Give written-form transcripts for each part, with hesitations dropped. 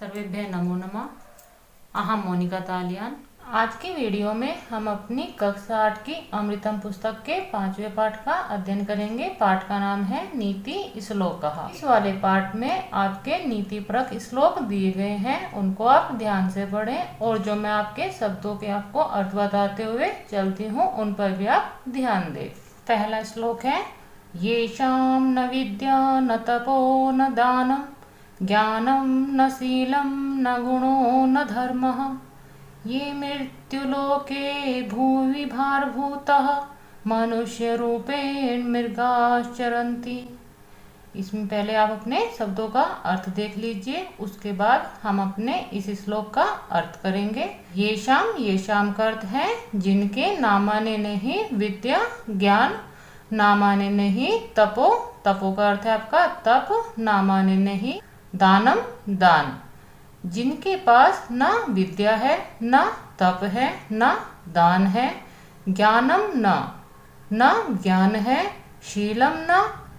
सर्वेभ्यः नमो नमः। अहम मोनिका तालियान। आज की वीडियो में हम अपनी कक्षा 8 की अमृतम पुस्तक के 5वें पाठ का अध्ययन करेंगे। पाठ का नाम है नीति श्लोकः। इस वाले पाठ में आपके नीति परक श्लोक दिए गए हैं, उनको आप ध्यान से पढ़ें और जो मैं आपके शब्दों के आपको अर्थ बताते हुए चलती हूँ उन पर भी आप ध्यान दें। पहला श्लोक है, येषां न विद्या न तपो न दानं ज्ञानं न शीलं न गुणो न धर्मः ये मृत्युलोके भुवि भारभूतः मनुष्य रूपेण मृगाश्चरन्ति। इसमें पहले आप अपने शब्दों का अर्थ देख लीजिए, उसके बाद हम अपने इस श्लोक का अर्थ करेंगे। ये शाम का अर्थ है जिनके ना माने नहीं विद्या ज्ञान, ना माने नहीं तपो, तपो का अर्थ है आपका तप, ना माने नहीं दानम दान, जिनके पास ना विद्या है ना तप है ना दान है, ज्ञानम न ज्ञान है, शीलम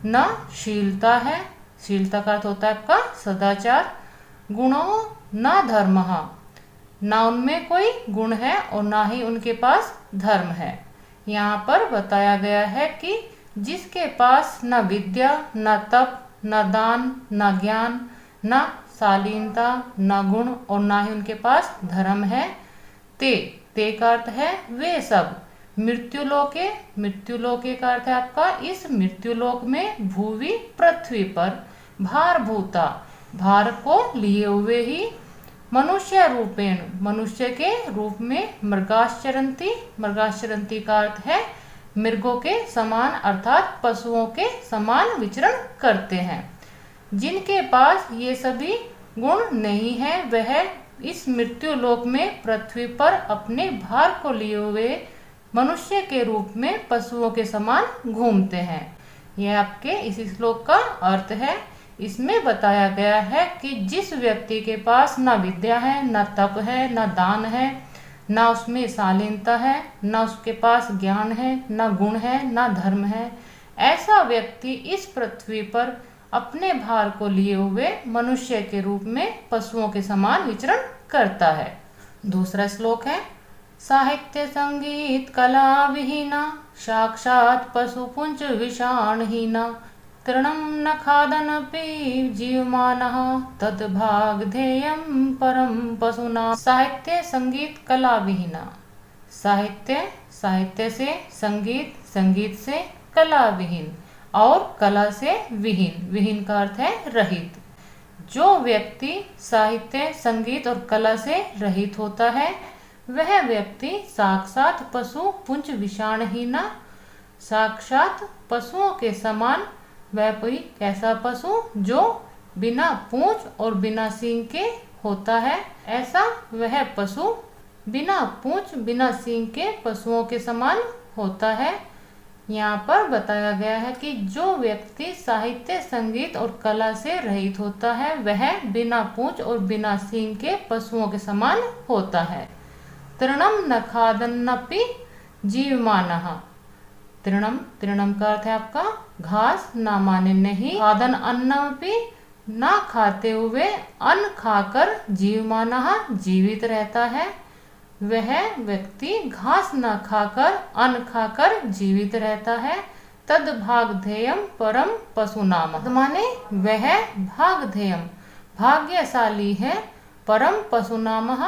न शीलता है, शीलता का अर्थ होता है आपका सदाचार, गुणों न धर्म, ना उनमें कोई गुण है और ना ही उनके पास धर्म है। यहाँ पर बताया गया है कि जिसके पास न विद्या न तप न दान न ज्ञान न शालीनता न गुण और ना ही उनके पास धर्म है, ते का अर्थ है वे सब, मृत्युलोके, मृत्युलोके का अर्थ है आपका इस मृत्युलोक में, भूवि पृथ्वी पर, भारभूता भार को लिए हुए ही, मनुष्य रूपेण मनुष्य के रूप में, मृगाश्चरन्ति, मृगाश्चरन्ति का अर्थ है मृगों के समान अर्थात पशुओं के समान विचरण करते हैं। जिनके पास ये सभी गुण नहीं है वह इस मृत्यु लोक में पृथ्वी पर अपने भार को लिए हुए मनुष्य के रूप में पशुओं के समान घूमते हैं। यह आपके इस श्लोक का अर्थ है। इसमें बताया गया है कि जिस व्यक्ति के पास न विद्या है न तप है न दान है न उसमें शालीनता है न उसके पास ज्ञान है न गुण है न धर्म है, ऐसा व्यक्ति इस पृथ्वी पर अपने भार को लिए हुए मनुष्य के रूप में पशुओं के समान विचरण करता है। दूसरा श्लोक है, साहित्य संगीत कला विहीना साक्षात पशुपुंज विषाणहीना तृणं न खादनपि जीवमानः तद्भागधेयं परम पशुना। साहित्य संगीत कला विहीना, साहित्य साहित्य से संगीत, संगीत से कला विहीन और कला से विहीन, विहीन का अर्थ है रहित। जो व्यक्ति साहित्य संगीत और कला से रहित होता है वह व्यक्ति साक्षात पशु पुंज विषाणहीना, साक्षात पशुओं के समान, वह कोई कैसा पशु जो बिना पूंछ और बिना सींग के होता है, ऐसा वह पशु बिना पूंछ बिना सींग के पशुओं के समान होता है। यहाँ पर बताया गया है कि जो व्यक्ति साहित्य संगीत और कला से रहित होता है वह बिना पूंछ और बिना सींग के पशुओं के समान होता है। तृणम न खादन्नपि जीवमानः, तृणम, तृणम का अर्थ है आपका घास, ना माने नहीं, खादन अन्नमपि ना खाते हुए अन्न खाकर जीवमानः जीवित रहता है, वह व्यक्ति घास न खाकर अन्न खाकर जीवित रहता है। तद भागधेयम परम पशुनाम, माने वह भागधेयम भाग्यशाली है, परम पशुनामः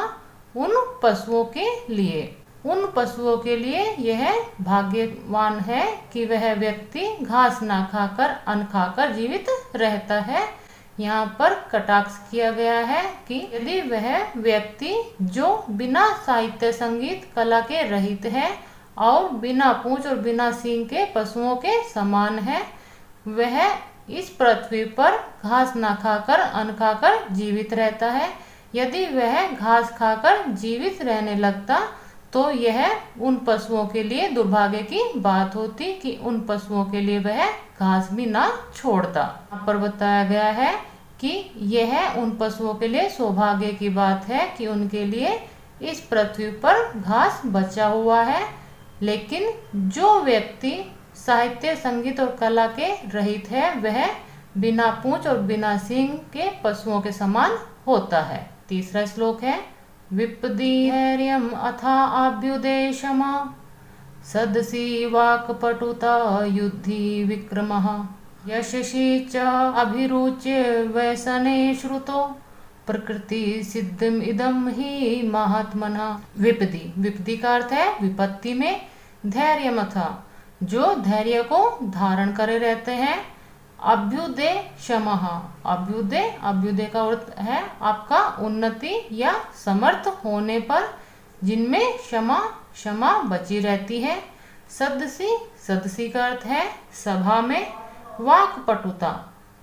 उन पशुओं के लिए, उन पशुओं के लिए यह भाग्यवान है कि वह व्यक्ति घास ना खाकर अन्न खाकर जीवित रहता है। यहाँ पर कटाक्ष किया गया है कि यदि वह व्यक्ति जो बिना साहित्य संगीत कला के रहित है और बिना पूंछ और बिना सींग के पशुओं के समान है, वह इस पृथ्वी पर घास ना खाकर अन्न खाकर जीवित रहता है, यदि वह घास खाकर जीवित रहने लगता तो यह उन पशुओं के लिए दुर्भाग्य की बात होती कि उन पशुओं के लिए वह घास भी ना छोड़ता। यहाँ पर बताया गया है कि यह उन पशुओं के लिए सौभाग्य की बात है कि उनके लिए इस पृथ्वी पर घास बचा हुआ है, लेकिन जो व्यक्ति साहित्य संगीत और कला के रहित है वह बिना पूंछ और बिना सींग के पशुओं के समान होता है। तीसरा श्लोक है विपदी धैर्यम अथा अभ्युदय क्षमा सदसी वाक्पटुता युद्धि विक्रमः यशसि च अभिरुच्य व्यसने श्रुतो प्रकृति सिद्धम इदम ही महात्मना। विपदी, विपदी का अर्थ है विपत्ति में, धैर्य मथा जो धैर्य को धारण करे रहते हैं, अभ्युदय क्षमः, अभ्युदय, अभ्युदय का अर्थ है आपका उन्नति या समर्थ होने पर जिनमें क्षमा, क्षमा बची रहती है। सदसी, सदसी का अर्थ है सभा में। वाक्पटुता,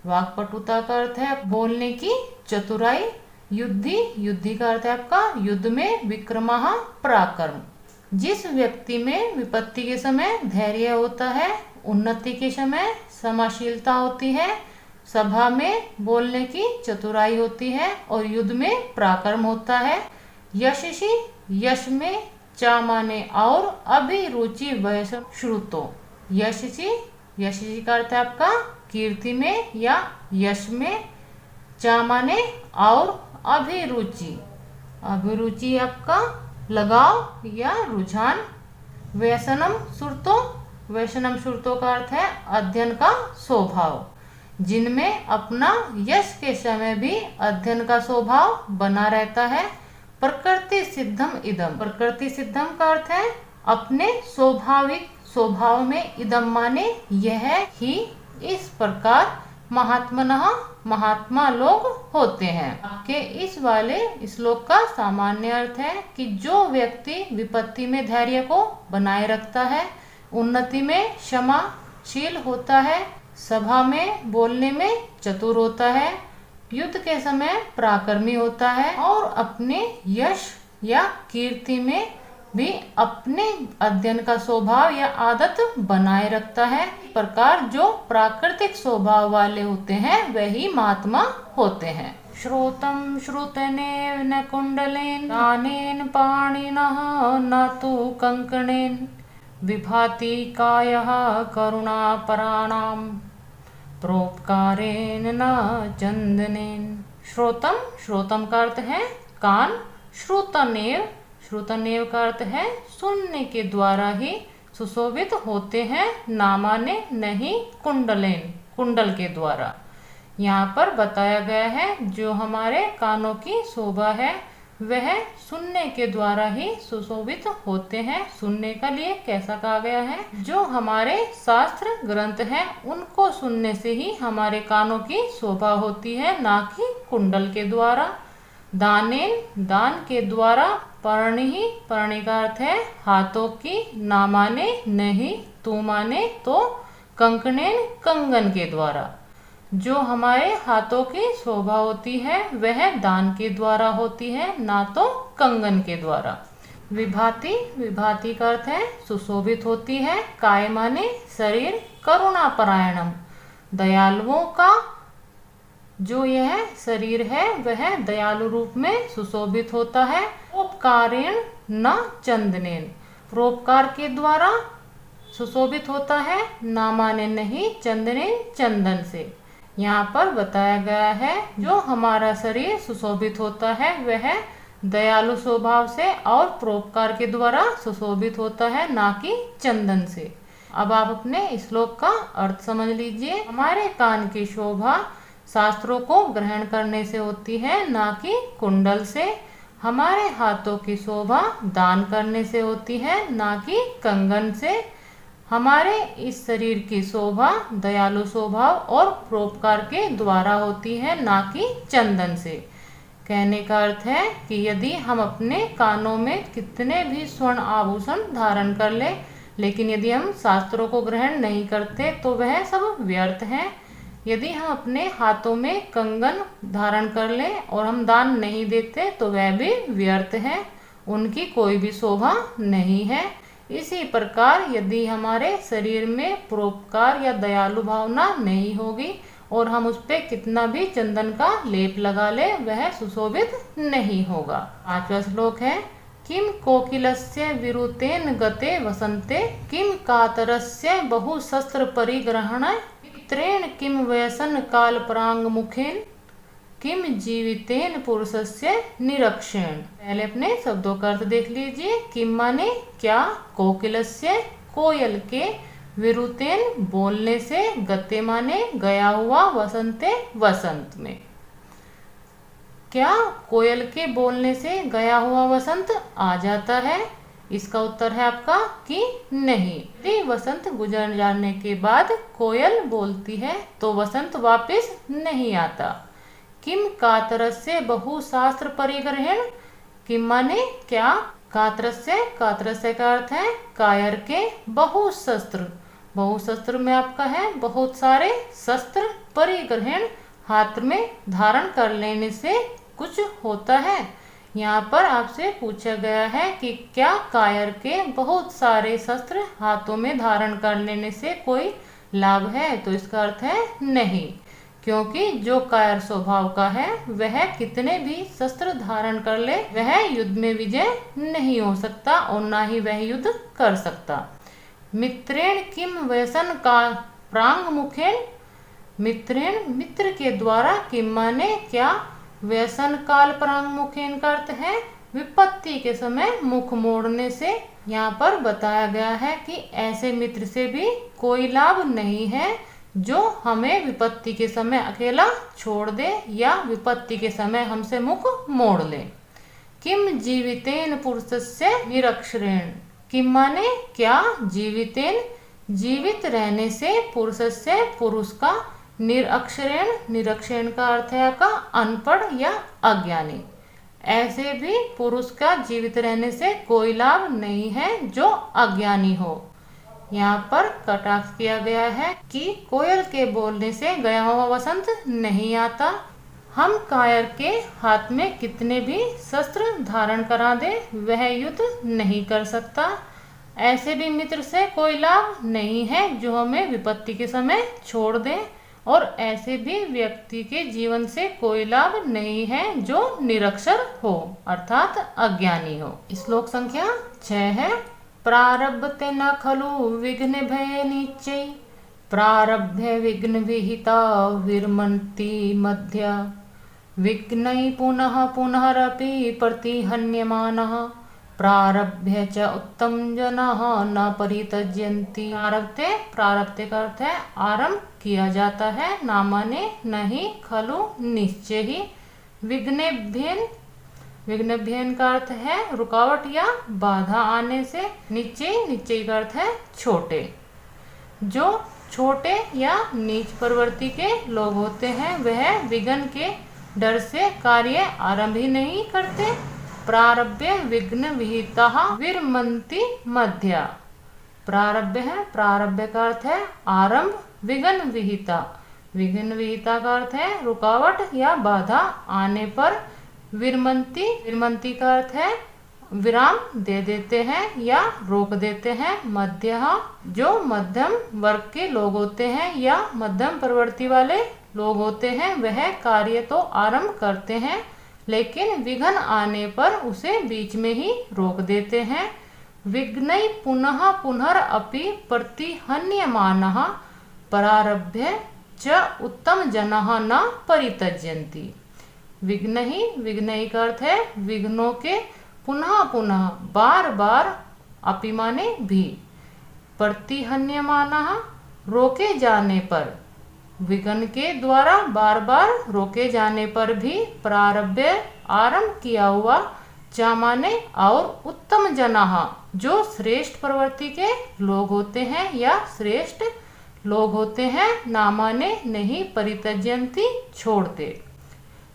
वाक्पटुता का अर्थ है बोलने की चतुराई। युद्धि, युद्धि का अर्थ है आपका युद्ध में। विक्रमः, पराक्रम। जिस व्यक्ति में विपत्ति के समय धैर्य होता है, उन्नति के समय समाशीलता होती है, सभा में बोलने की चतुराई होती है और युद्ध में पराक्रम होता है। यशसि, यश में, चा माने और, अभिरुचि वयस श्रुतो। यशसि, यशसि का अर्थ है आपका कीर्ति में या यश में। चा माने और, अभिरुचि, अभिरुचि आपका लगाव या रुझान। व्यसनम श्रुतो, व्यसनम श्रुतो का अर्थ है अध्ययन का स्वभाव, जिनमें अपना यश के समय भी अध्ययन का स्वभाव बना रहता है। प्रकृति सिद्धम इदम, प्रकृति सिद्धम का अर्थ है अपने स्वाभाविक स्वभाव में, इदम माने यह ही, इस प्रकार महात्मनः, महात्मा लोग होते हैं। आपके इस वाले श्लोक का सामान्य अर्थ है कि जो व्यक्ति विपत्ति में धैर्य को बनाए रखता है, उन्नति में क्षमाशील होता है, सभा में बोलने में चतुर होता है, युद्ध के समय पराक्रमी होता है और अपने यश या कीर्ति में भी अपने अध्ययन का स्वभाव या आदत बनाए रखता है। इस प्रकार जो प्राकृतिक स्वभाव वाले होते हैं वही महात्मा होते हैं। श्रोतम श्रुतनेन न कुंडलेन दानेन पाणिनः न तु कंकणेन विभाति कायः करुणापराणाम प्रोपकारेण न चंदनेन। श्रोतम, श्रोतम का अर्थ है कान। श्रुतनेव, श्रुतनेव का अर्थ है सुनने के द्वारा ही सुशोभित होते हैं, ना माने नहीं कुंडलेन, कुंडल के द्वारा। यहाँ पर बताया गया है जो हमारे कानों की शोभा है वह सुनने के द्वारा ही सुशोभित होते हैं। सुनने का लिए कैसा कहा गया है, जो हमारे शास्त्र ग्रंथ हैं उनको सुनने से ही हमारे कानों की शोभा होती है, ना कि कुंडल के द्वारा। दानेन, दान के द्वारा। पर्णी, पर्णी का अर्थ है हाथों की, ना माने नहीं, तू माने तो। कंकणेन, कंगन के द्वारा। जो हमारे हाथों की शोभा होती है वह दान के द्वारा होती है, ना तो कंगन के द्वारा। विभाति, विभाति का अर्थ है सुशोभित होती है। काय माने शरीर। करुणापरायणम, दयालुओं का जो यह शरीर है वह दयालु रूप में सुशोभित होता है। उपकारेण न चंदनेन, परोपकार के द्वारा सुशोभित होता है, ना माने नहीं चंदनेन, चंदन से। यहाँ पर बताया गया है जो हमारा शरीर सुशोभित होता है वह दयालु स्वभाव से और परोपकार के द्वारा सुशोभित होता है, ना कि चंदन से। अब आप अपने श्लोक का अर्थ समझ लीजिए। हमारे कान की शोभा शास्त्रों को ग्रहण करने से होती है, ना कि कुंडल से। हमारे हाथों की शोभा दान करने से होती है, ना कि कंगन से। हमारे इस शरीर की शोभा दयालु स्वभाव और परोपकार के द्वारा होती है, ना कि चंदन से। कहने का अर्थ है कि यदि हम अपने कानों में कितने भी स्वर्ण आभूषण धारण कर ले, लेकिन यदि हम शास्त्रों को ग्रहण नहीं करते तो वह सब व्यर्थ है। यदि हम अपने हाथों में कंगन धारण कर लें और हम दान नहीं देते तो वह भी व्यर्थ है, उनकी कोई भी शोभा नहीं है। इसी प्रकार यदि हमारे शरीर में परोपकार या दयालु भावना नहीं होगी और हम उस पे कितना भी चंदन का लेप लगा ले वह सुशोभित नहीं होगा। 5वां श्लोक है किम कोकिलस्य विरुतेन गते वसंते किम कातरस्य बहुशस्त्र परिग्रहण मित्रेण किम व्यसन काल परांग मुखेन किम जीवितेन पुरुषस्य निरक्षेण। पहले अपने शब्दों का अर्थ देख लीजिए। किम माने क्या, कोकिलस्य कोयल के, विरुतेन बोलने से, गते माने गया हुआ, वसंते वसंत में। क्या कोयल के बोलने से गया हुआ वसंत आ जाता है? इसका उत्तर है आपका कि नहीं। यदि वसंत गुजर जाने के बाद कोयल बोलती है तो वसंत वापस नहीं आता। किम कातरस्य बहुशास्त्र परिग्रहेण। किम माने क्या, कातरस्य, कातरस्य का अर्थ है कायर के, बहुशस्त्र, बहुशस्त्र में आपका है बहुत सारे शस्त्र, परिग्रहेण हाथ में धारण कर लेने से कुछ होता है। यहाँ पर आपसे पूछा गया है कि क्या कायर के बहुत सारे शस्त्र हाथों में धारण कर लेने से कोई लाभ है? तो इसका अर्थ है नहीं, क्योंकि जो कायर स्वभाव का है वह कितने भी शस्त्र धारण कर ले वह युद्ध में विजय नहीं हो सकता और ना ही वह युद्ध कर सकता। मित्रेण किम व्यसन का प्रांग मुखेन। मित्रेण मित्र के द्वारा, किम माने क्या, व्यसन काल प्रांग मुखेन का अर्थ है विपत्ति के समय मुख मोड़ने से। यहाँ पर बताया गया है कि ऐसे मित्र से भी कोई लाभ नहीं है जो हमें विपत्ति के समय अकेला छोड़ दे या विपत्ति के समय हमसे मुख मोड़ ले। किम जीवितेन पुरुषस्य निरक्षरेण। किम माने क्या, जीवितेन जीवित रहने से, पुरुषस्य पुरुष का, निरक्षरेण, निरक्षरेण का अर्थ है आपका अनपढ़ या अज्ञानी। ऐसे भी पुरुष का जीवित रहने से कोई लाभ नहीं है जो अज्ञानी हो। यहाँ पर कटाक्ष किया गया है कि कोयल के बोलने से गया हुआ वसंत नहीं आता। हम कायर के हाथ में कितने भी शस्त्र धारण करा दे वह युद्ध नहीं कर सकता। ऐसे भी मित्र से कोई लाभ नहीं है जो हमें विपत्ति के समय छोड़ दे, और ऐसे भी व्यक्ति के जीवन से कोई लाभ नहीं है जो निरक्षर हो अर्थात अज्ञानी हो। श्लोक संख्या 6 है। प्रारब्धते न खलु विघ्न भय निश्चय, प्रारब्धे विघ्न विहिता विरमन्ति मध्य, विघ्नै पुनः पुनरपि प्रतिहन्यमानः, प्रारभ्य च उत्तम जनः न परित्यज्यन्ति। प्रारब्धे, प्रारब्धे का अर्थ है आरंभ किया जाता है, ना माने नहीं, खलु निश्चय ही, विघ्नेभ्येन, विघ्नेभ्येन का अर्थ है रुकावट या बाधा आने से, निश्चय, निश्चय का अर्थ है छोटे। जो छोटे या नीच प्रवृत्ति के लोग होते हैं वह विघ्न के डर से कार्य आरंभ ही नहीं करते। प्रारब्धे विघ्न विहिता विरमन्ति मध्या। प्रारब्ध है, प्रारब्ध का अर्थ है आरंभ, विघ्न विहिता, विघ्न विहिता का अर्थ है रुकावट या बाधा आने पर, विरमन्ति, विरमन्ति का अर्थ है विराम दे देते हैं या रोक देते हैं, मध्य, जो मध्यम वर्ग के लोग होते हैं या मध्यम प्रवृत्ति वाले लोग होते हैं वह कार्य तो आरंभ करते हैं लेकिन विघ्न आने पर उसे बीच में ही रोक देते हैं। विघ्नै पुनः पुनरपि प्रतिहन्यमानः, प्रारभ्य च उत्तम जनः न परित्यज्यन्ति। विघ्न ही, विघ्न का अर्थ है विघ्नों के, पुनः पुनः बार बार, अपि माने भी, प्रतिहन्यमानः रोके जाने पर, विघ्न के द्वारा बार बार रोके जाने पर भी, प्रारब्ध आरंभ किया हुआ, चा माने और, उत्तम जनः जो श्रेष्ठ प्रवृत्ति के लोग होते हैं या श्रेष्ठ लोग होते हैं, ना माने नहीं, परित्यज्यन्ति छोड़ते।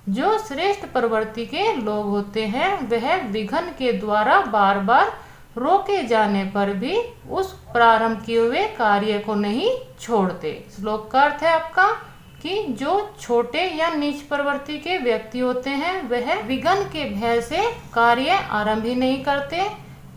जो श्रेष्ठ प्रवृत्ति के लोग होते हैं वह विघ्न के द्वारा बार बार रोके जाने पर भी उस प्रारंभ किए हुए कार्य को नहीं छोड़ते। श्लोक का अर्थ है आपका कि जो छोटे या नीच प्रवृत्ति के व्यक्ति होते हैं वह विघ्न के भय से कार्य आरंभ ही नहीं करते।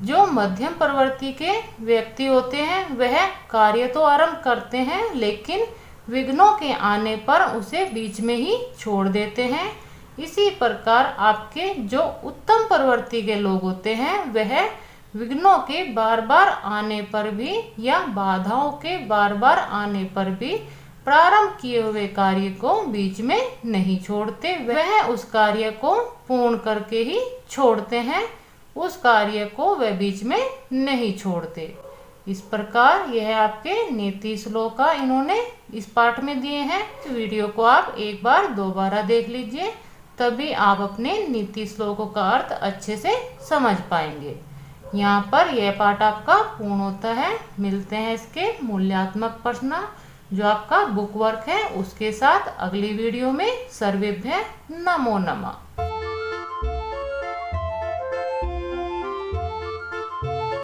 जो मध्यम प्रवृत्ति के व्यक्ति होते हैं वह कार्य तो आरंभ करते हैं लेकिन विघ्नों के आने पर उसे बीच में ही छोड़ देते हैं। इसी प्रकार आपके जो उत्तम प्रवृत्ति के लोग होते हैं वह विघ्नों के बार बार आने पर भी या बाधाओं के बार बार आने पर भी प्रारंभ किए हुए कार्य को बीच में नहीं छोड़ते, वह उस कार्य को पूर्ण करके ही छोड़ते हैं, उस कार्य को वह बीच में नहीं छोड़ते। इस प्रकार यह आपके नीति श्लोक इन्होंने इस पाठ में दिए हैं। इस वीडियो को आप एक बार दोबारा देख लीजिए, तभी आप अपने नीति श्लोकों का अर्थ अच्छे से समझ पाएंगे। यहाँ पर यह पाठ आपका पूर्ण होता है। मिलते हैं इसके मूल्यांकन प्रश्न जो आपका बुक वर्क है उसके साथ अगली वीडियो में। सर्वेभ्यः नमो नमः।